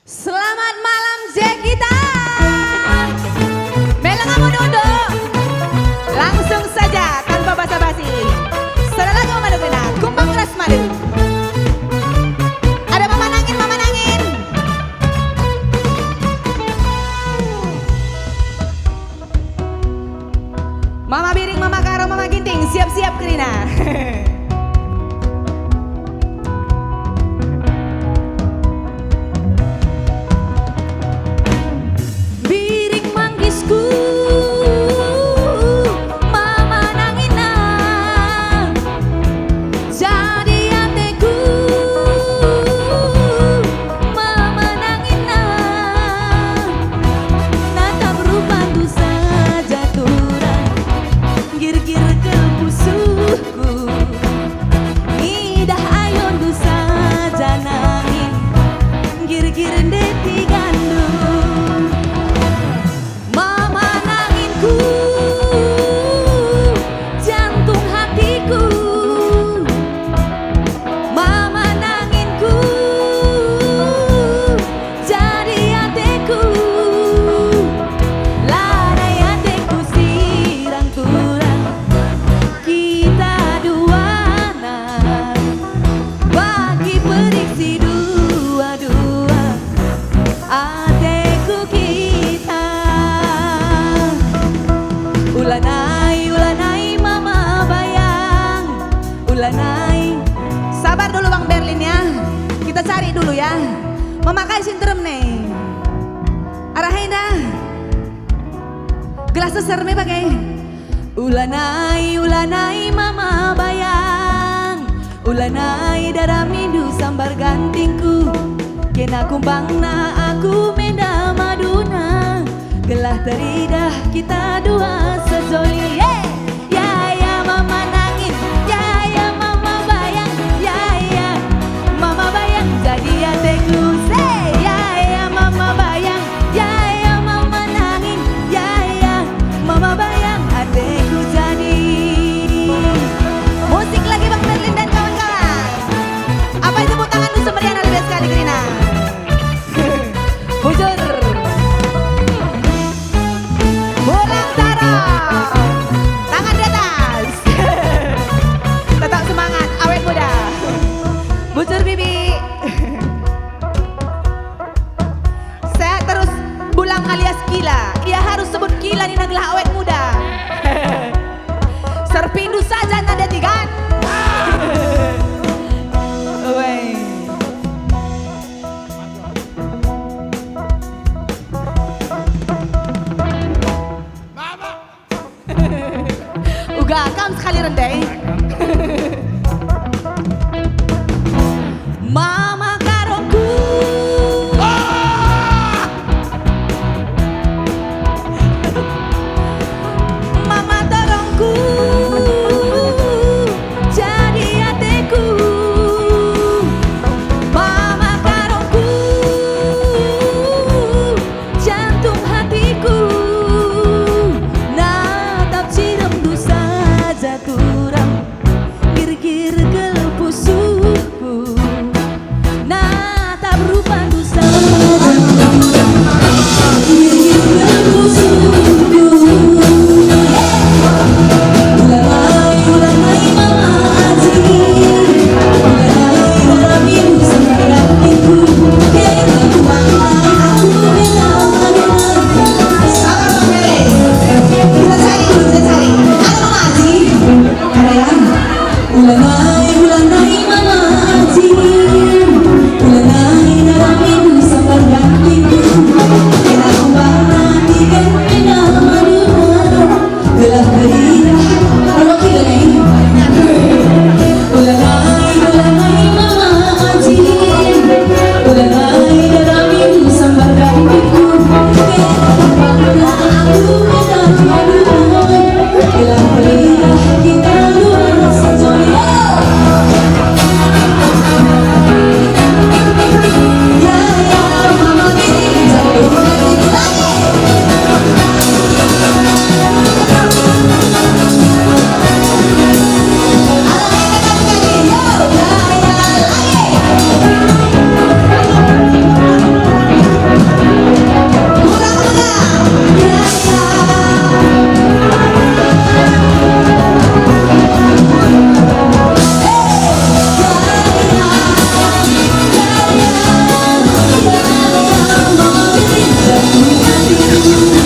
Selamat malam Jekita. Mela kamu duduk. Langsung saja tanpa basa-basi. Saudara lagu Madu Kena, kumbang keras madu. Ada mama nangin, mama nangin. Mama Biring, mama Karo, mama Ginting, siap-siap Kerina. Sabar dulu Bang Berlin ya. Kita cari dulu ya. Memakai sinterem nih. Arahin dah. Gelas besar nih pakai. Ulanai mama bayang. Ulanai darah mindu sambar gantingku. Kena kumbang na aku menda maduna. Gelah teridah kita dua sejoli. Bujur bibi. Saya terus bulang alias gila. Ia harus sebut gila di naglah awet muda. Serpindu saja nada tigan. Uga kam sekali rendai. Mama Karoku, mama tolongku jadi hatiku. Mama Karoku, jantung hatiku. Natap cirem dosa jaturam. Berlin.